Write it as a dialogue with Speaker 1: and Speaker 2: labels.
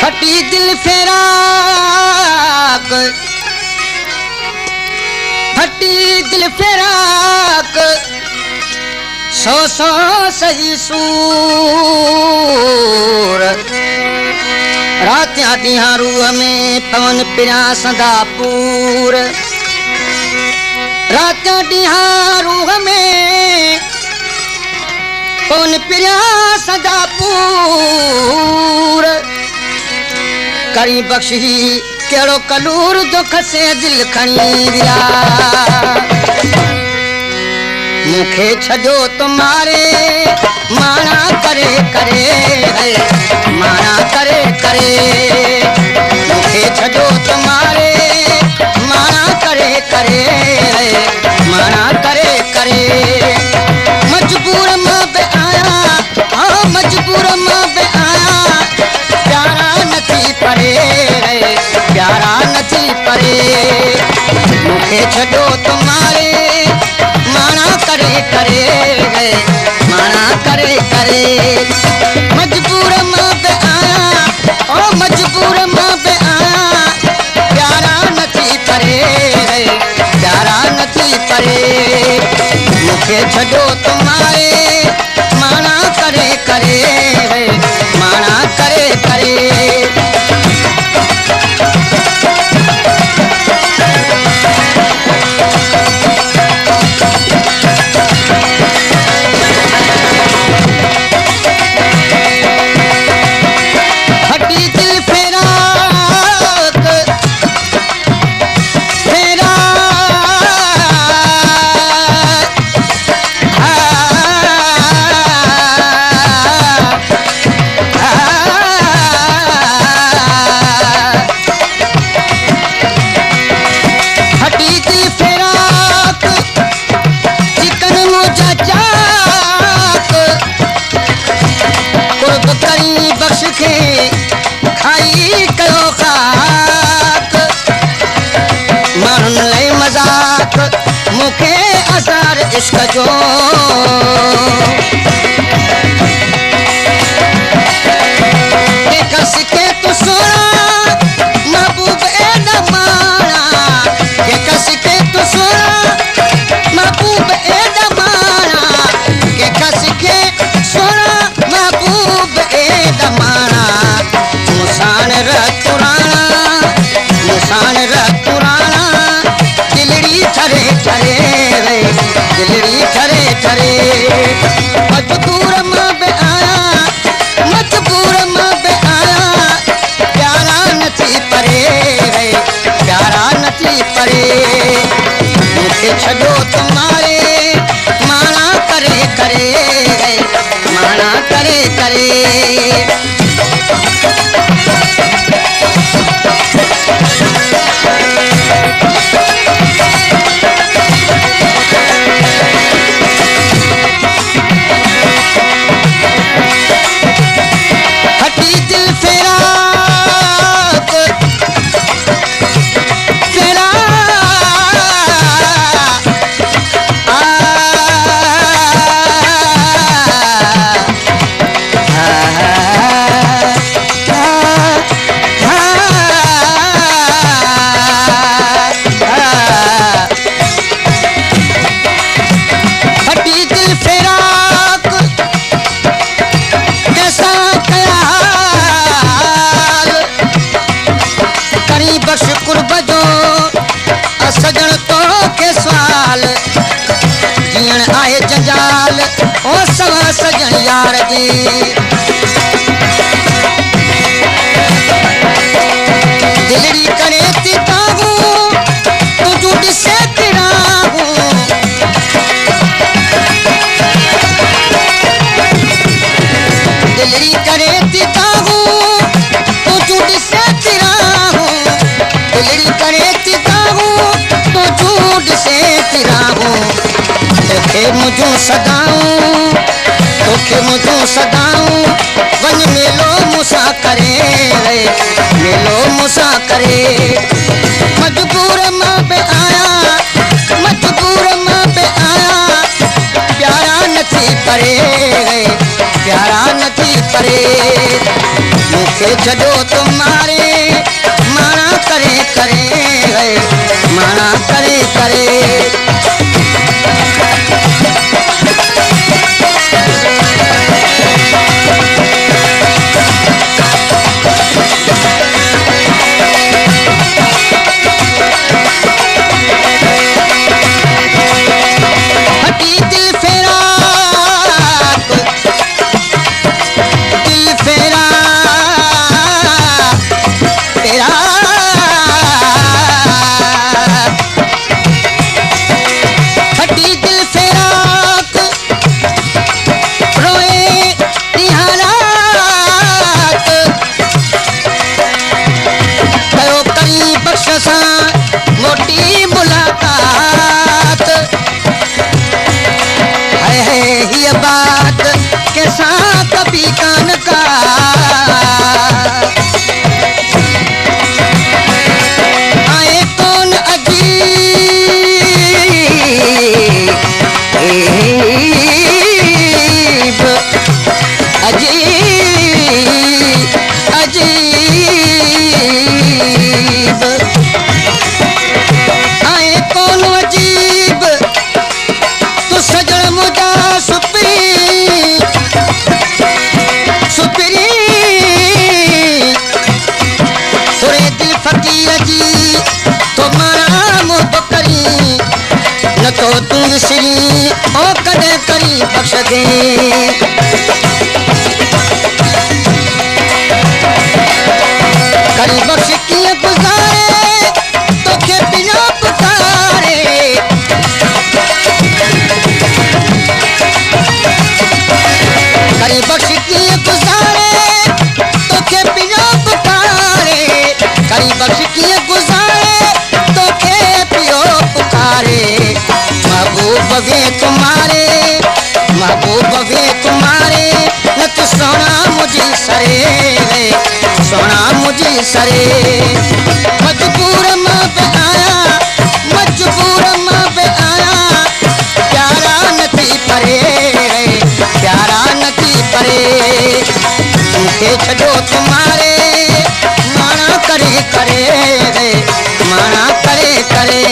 Speaker 1: फटी दिल फेराक, फटी दिल फेराक, सौ सौ सही सूर। रातियां ॾींहं रूह में पवन पिया सदा पूर। रातियां ॾींहं रूह में पवन पिया सदा पूर। करी बख्शी कहिड़ो कलूर जो खसे दिल खणी विया। मुखे छॾियो तुम्हारे माना करे करे है, माना करे करे। मुखे छॾियो तुम्हारे माना करे करे है, माना करे करे। मजबूर मां बि आया, हाँ मजबूर मां बि आया। प्यारा नथी परे है, प्यारा नथी परे। मुखे छॾियो तुम्हारे माना करे करे है, माना करे करे। मजबूर मां बि आया, ओ मजबूर मां बि आया। प्यारा नथी परे है, प्यारा नथी परे। मुखे छॾियो तुम्हारे माना करे करे है, माना करे करे। मुखे असर इश्क जो के कस के तू सोना महबूब ए दमाना। के कस के तू सोना महबूब ए दमाना। के कस के सोना महबूब ए दमाना। मुसान रतुराना, मुसान रतुराना। दिलड़ी ठरे ठरे रे, दिलड़ी ठरे ठरे। मजबूर मां बि आया, मजबूर मां बि आया। प्यारा नथी परे रे, प्यारा नथी परे। मुखे छॾियो तुम्हारे माना करे करे रे, माना करे करे। सजण तो के सवाल जीअण आहे जंजाल, ओ सवा सजण यार जी। दिलड़ी करे थी ताहूं तुझू ॾिसे थी राहूं। दिलड़ी करे थी ताहूं तुझू ॾिसे थी राहूं। दिलड़ी करे थी ताहूं तुझू ॾिसे थी राहूं। तोखे मुंहिंजूं सदाऊं, तोखे मुंहिंजूं सदाऊं। वञ मेलो मूंसां करे रे, मेलो मूंसां करे। मजबूर मां बि आया, मजबूर मां बि आया। प्यारा नथी परे रे, प्यारा नथी परे। के छो तुम्हारे माना करे करे माना करे करे मोटी मुलाकात है ये बात के साथ कभी कान का आए कौन अजीब अजीब अजीब आए कौन अजीब तू सजन मुझा सुपरी सुपरी थोड़े दिल फकीर जी तो मारा मुँह करी न तो तू विसरी ओ कदे करी बख्श दे करी बख्श किए गुजारे तो के बिना पुकारे करी बख्श किए गुजारे तो के बिना पुकारे करी बख्श किए गुजारे तो के पियो पुकारे महबूब वे तुम्हारे महबूब वे तुम्हारे न तो सोना मुझे सरे सोना मुझे सरे मजबूर माँ पे आया मजबूर माँ पे आया प्यारा नथी परे प्यारा नथी परे के छो तुम्हारे माना करे करे माना करे करे